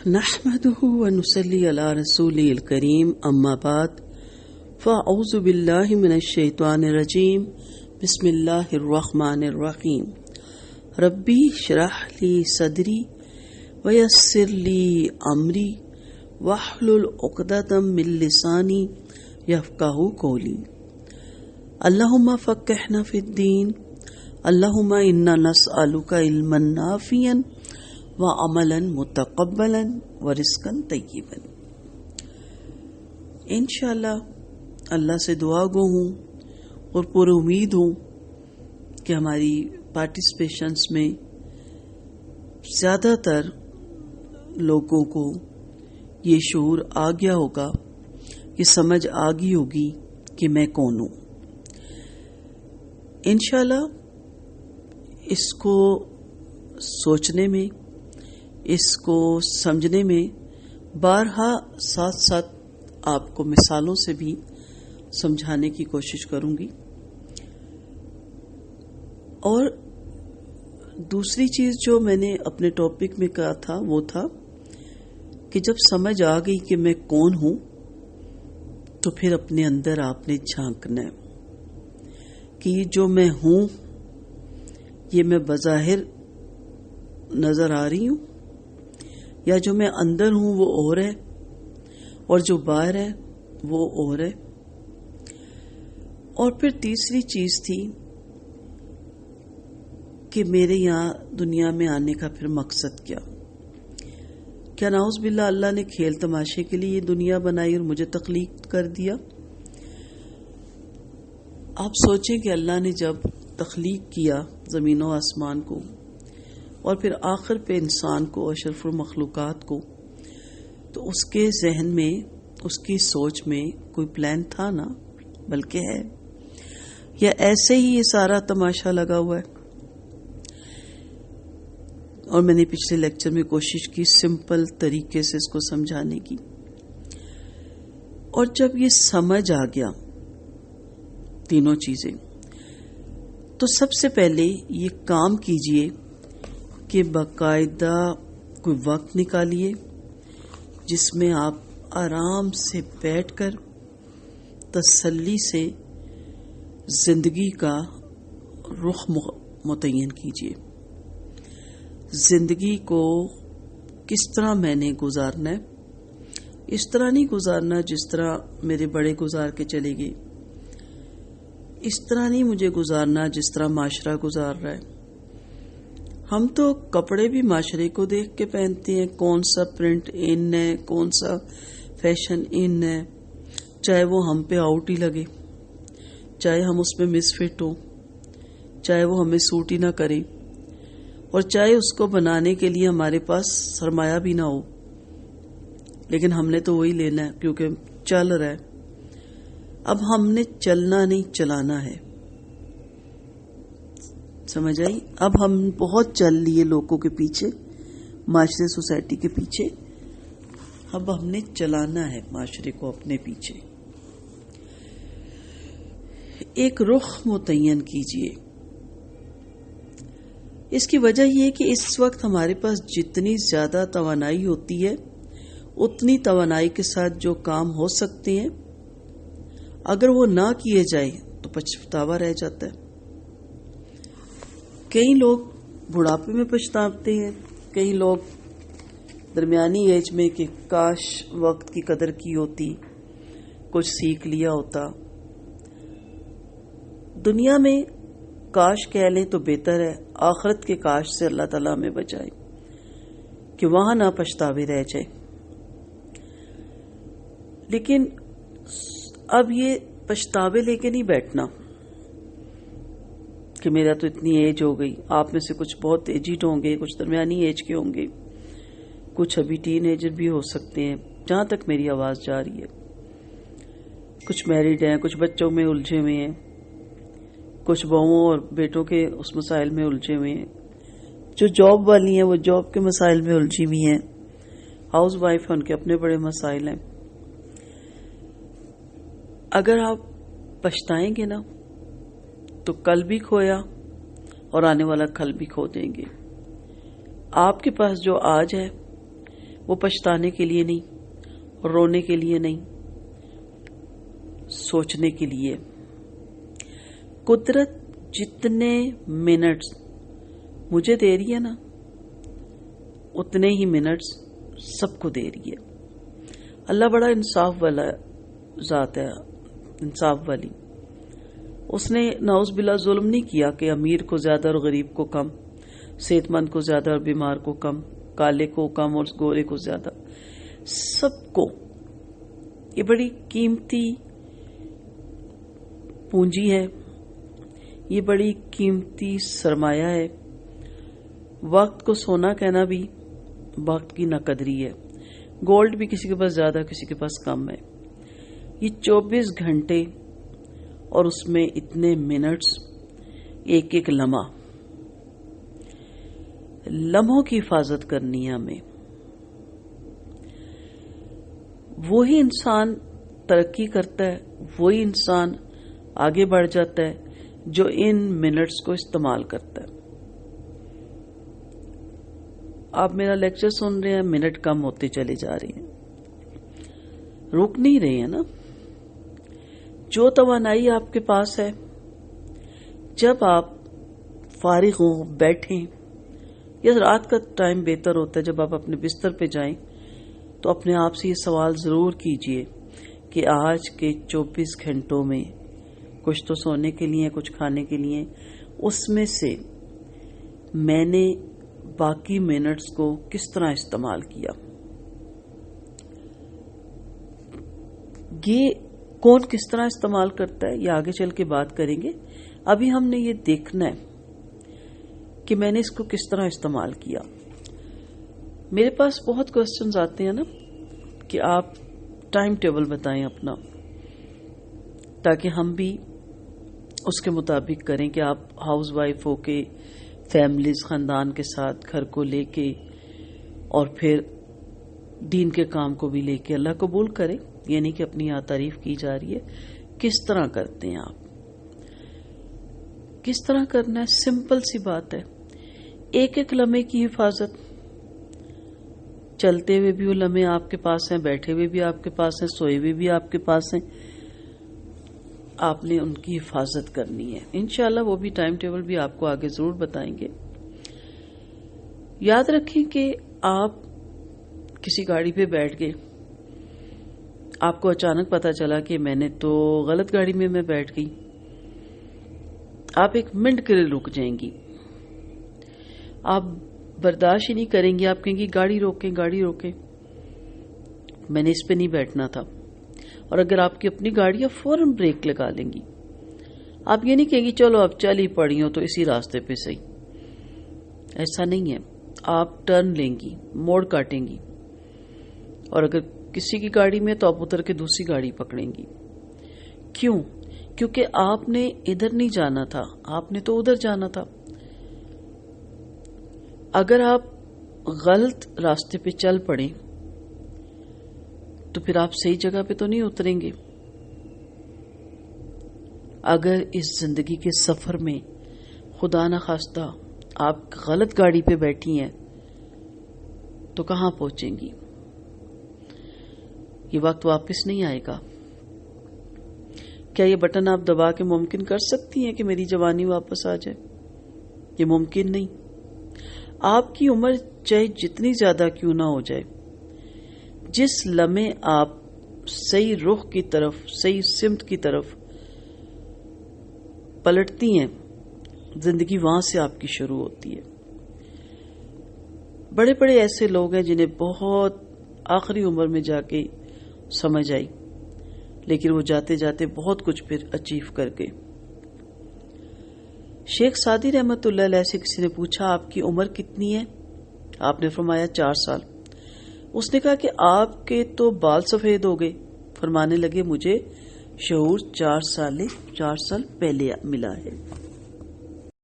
نحمده ونصلي على رسوله الكريم اما بعد فاعوذ بالله من الشيطان الرجيم بسم الله الرحمن الرحيم ربي اشرح لي صدري ويسر لي امري واحلل عقدة من لساني يفقهوا قولي اللهم فقهنا في الدين اللهم انا نسألك علما نافعا وعملا متقبلا ورزقا طیبا۔ انشاءاللہ اللہ سے دعا گو ہوں اور پر امید ہوں کہ ہماری پارٹیسپیشنز میں زیادہ تر لوگوں کو یہ شعور آ گیا ہوگا، یہ سمجھ آ گئی ہوگی کہ میں کون ہوں۔ انشاءاللہ اس کو سوچنے میں، اس کو سمجھنے میں بارہا ساتھ ساتھ آپ کو مثالوں سے بھی سمجھانے کی کوشش کروں گی۔ اور دوسری چیز جو میں نے اپنے ٹاپک میں کہا تھا وہ تھا کہ جب سمجھ آ گئی کہ میں کون ہوں تو پھر اپنے اندر آپ نے جھانکنا ہے کہ یہ جو میں ہوں یہ میں بظاہر نظر آ رہی ہوں یا جو میں اندر ہوں وہ اور ہے اور جو باہر ہے وہ اور ہے۔ اور پھر تیسری چیز تھی کہ میرے یہاں دنیا میں آنے کا پھر مقصد کیا نعوذ باللہ اللہ نے کھیل تماشے کے لیے یہ دنیا بنائی اور مجھے تخلیق کر دیا؟ آپ سوچیں کہ اللہ نے جب تخلیق کیا زمین و آسمان کو اور پھر آخر پہ انسان کو، اشرف المخلوقات کو، تو اس کے ذہن میں، اس کی سوچ میں کوئی پلان تھا نا، بلکہ ہے، یا ایسے ہی یہ سارا تماشا لگا ہوا ہے؟ اور میں نے پچھلے لیکچر میں کوشش کی سمپل طریقے سے اس کو سمجھانے کی۔ اور جب یہ سمجھ آ گیا تینوں چیزیں، تو سب سے پہلے یہ کام کیجئے کہ باقاعدہ کوئی وقت نکالیے جس میں آپ آرام سے بیٹھ کر تسلی سے زندگی کا رخ متعین کیجیے۔ زندگی کو کس طرح میں نے گزارنا ہے، اس طرح نہیں گزارنا جس طرح میرے بڑے گزار کے چلے گئے، اس طرح نہیں مجھے گزارنا جس طرح معاشرہ گزار رہا ہے۔ ہم تو کپڑے بھی معاشرے کو دیکھ کے پہنتے ہیں، کون سا پرنٹ ان ہے، کون سا فیشن ان ہے، چاہے وہ ہم پہ آؤٹ ہی لگے، چاہے ہم اس میں مس فٹ ہوں، چاہے وہ ہمیں سوٹ ہی نہ کرے، اور چاہے اس کو بنانے کے لیے ہمارے پاس سرمایہ بھی نہ ہو، لیکن ہم نے تو وہی لینا ہے کیونکہ چل رہا ہے۔ اب ہم نے چلنا نہیں، چلانا ہے، سمجھ آئی؟ اب ہم بہت چل لیے لوگوں کے پیچھے، معاشرے، سوسائٹی کے پیچھے، اب ہم نے چلانا ہے معاشرے کو اپنے پیچھے۔ ایک رخ متعین کیجئے۔ اس کی وجہ یہ کہ اس وقت ہمارے پاس جتنی زیادہ توانائی ہوتی ہے اتنی توانائی کے ساتھ جو کام ہو سکتے ہیں اگر وہ نہ کیے جائے تو پچھتاوا رہ جاتا ہے۔ کئی لوگ بڑھاپے میں پچھتاتے ہیں، کئی لوگ درمیانی ایج میں کہ کاش وقت کی قدر کی ہوتی، کچھ سیکھ لیا ہوتا۔ دنیا میں کاش کہہ لیں تو بہتر ہے، آخرت کے کاش سے اللہ تعالیٰ ہمیں بچائے کہ وہاں نہ پچھتاوے رہ جائے۔ لیکن اب یہ پچھتاوے لے کے نہیں بیٹھنا کہ میرا تو اتنی ایج ہو گئی۔ آپ میں سے کچھ بہت ایجڈ ہوں گے، کچھ درمیانی ایج کے ہوں گے، کچھ ابھی ٹین ایجر بھی ہو سکتے ہیں جہاں تک میری آواز جا رہی ہے، کچھ میریڈ ہیں، کچھ بچوں میں الجھے ہوئے ہیں، کچھ بہوؤں اور بیٹوں کے اس مسائل میں الجھے ہوئے ہیں، جو جاب والی ہیں وہ جاب کے مسائل میں الجھی ہوئی ہیں، ہاؤس وائف ہیں ان کے اپنے بڑے مسائل ہیں۔ اگر آپ پچھتائیں گے نا تو کل بھی کھویا اور آنے والا کل بھی کھو دیں گے۔ آپ کے پاس جو آج ہے وہ پچھتانے کے لیے نہیں، رونے کے لیے نہیں، سوچنے کے لیے۔ قدرت جتنے منٹس مجھے دے رہی ہے نا، اتنے ہی منٹس سب کو دے رہی ہے۔ اللہ بڑا انصاف والا ذات ہے، انصاف والی۔ اس نے نعوذ باللہ ظلم نہیں کیا کہ امیر کو زیادہ اور غریب کو کم، صحت مند کو زیادہ اور بیمار کو کم، کالے کو کم اور گورے کو زیادہ، سب کو۔ یہ بڑی قیمتی پونجی ہے، یہ بڑی قیمتی سرمایہ ہے۔ وقت کو سونا کہنا بھی وقت کی ناقدری ہے۔ گولڈ بھی کسی کے پاس زیادہ، کسی کے پاس کم ہے۔ یہ 24 گھنٹے اور اس میں اتنے منٹس، ایک ایک لمحوں کی حفاظت کرنی ہے ہمیں۔ وہی انسان ترقی کرتا ہے، وہی انسان آگے بڑھ جاتا ہے جو ان منٹس کو استعمال کرتا ہے۔ آپ میرا لیکچر سن رہے ہیں، منٹ کم ہوتے چلے جا رہے ہیں، رک نہیں رہے ہیں نا۔ جو توانائی آپ کے پاس ہے، جب آپ فارغ ہوں، بیٹھیں، یا رات کا ٹائم بہتر ہوتا ہے جب آپ اپنے بستر پہ جائیں، تو اپنے آپ سے یہ سوال ضرور کیجئے کہ آج کے 24 گھنٹوں میں کچھ تو سونے کے لیے، کچھ کھانے کے لیے، اس میں سے میں نے باقی منٹس کو کس طرح استعمال کیا۔ یہ کون کس طرح استعمال کرتا ہے، یہ آگے چل کے بات کریں گے۔ ابھی ہم نے یہ دیکھنا ہے کہ میں نے اس کو کس طرح استعمال کیا۔ میرے پاس بہت کوسچنز آتے ہیں نا کہ آپ ٹائم ٹیبل بتائیں اپنا، تاکہ ہم بھی اس کے مطابق کریں کہ آپ ہاؤس وائف ہو کے فیملیز، خاندان کے ساتھ گھر کو لے کے اور پھر دین کے کام کو بھی لے کے اللہ قبول کریں۔ یعنی کہ اپنی یہاں تعریف کی جا رہی ہے، کس طرح کرتے ہیں آپ، کس طرح کرنا ہے۔ سمپل سی بات ہے، ایک ایک لمحے کی حفاظت۔ چلتے ہوئے بھی وہ لمحے آپ کے پاس ہیں، بیٹھے ہوئے بھی آپ کے پاس ہیں، سوئے ہوئے بھی آپ کے پاس ہیں، آپ نے ان کی حفاظت کرنی ہے۔ انشاءاللہ وہ بھی ٹائم ٹیبل بھی آپ کو آگے ضرور بتائیں گے۔ یاد رکھیں کہ آپ کسی گاڑی پہ بیٹھ گئے، آپ کو اچانک پتا چلا کہ میں نے تو غلط گاڑی میں بیٹھ گئی، آپ ایک منٹ کے لیے رک جائیں گی، آپ برداشت ہی نہیں کریں گی، آپ کہیں گی گاڑی روکیں، گاڑی روکیں، میں نے اس پہ نہیں بیٹھنا تھا۔ اور اگر آپ کی اپنی گاڑی ہے، فوراً بریک لگا لیں گی۔ آپ یہ نہیں کہیں گی چلو اب چل ہی پڑی ہو تو اسی راستے پہ صحیح، ایسا نہیں ہے۔ آپ ٹرن لیں گی، موڑ کاٹیں گی، اور اگر کسی کی گاڑی میں تو آپ اتر کے دوسری گاڑی پکڑیں گی۔ کیوں؟ کیونکہ آپ نے ادھر نہیں جانا تھا، آپ نے تو ادھر جانا تھا۔ اگر آپ غلط راستے پہ چل پڑیں تو پھر آپ صحیح جگہ پہ تو نہیں اتریں گے۔ اگر اس زندگی کے سفر میں خدا نخواستہ آپ غلط گاڑی پہ بیٹھی ہیں تو کہاں پہنچیں گی؟ یہ وقت واپس نہیں آئے گا۔ کیا یہ بٹن آپ دبا کے ممکن کر سکتی ہیں کہ میری جوانی واپس آ جائے؟ یہ ممکن نہیں۔ آپ کی عمر چاہے جتنی زیادہ کیوں نہ ہو جائے، جس لمحے آپ صحیح رخ کی طرف، صحیح سمت کی طرف پلٹتی ہیں، زندگی وہاں سے آپ کی شروع ہوتی ہے۔ بڑے بڑے ایسے لوگ ہیں جنہیں بہت آخری عمر میں جا کے سمجھ آئی، لیکن وہ جاتے جاتے بہت کچھ پھر اچیو کر گئے۔ شیخ سعدی رحمت اللہ علیہ سے کسی نے پوچھا آپ کی عمر کتنی ہے؟ آپ نے فرمایا 4 سال۔ اس نے کہا کہ آپ کے تو بال سفید ہو گئے۔ فرمانے لگے مجھے شعور 4 سال پہلے ملا ہے۔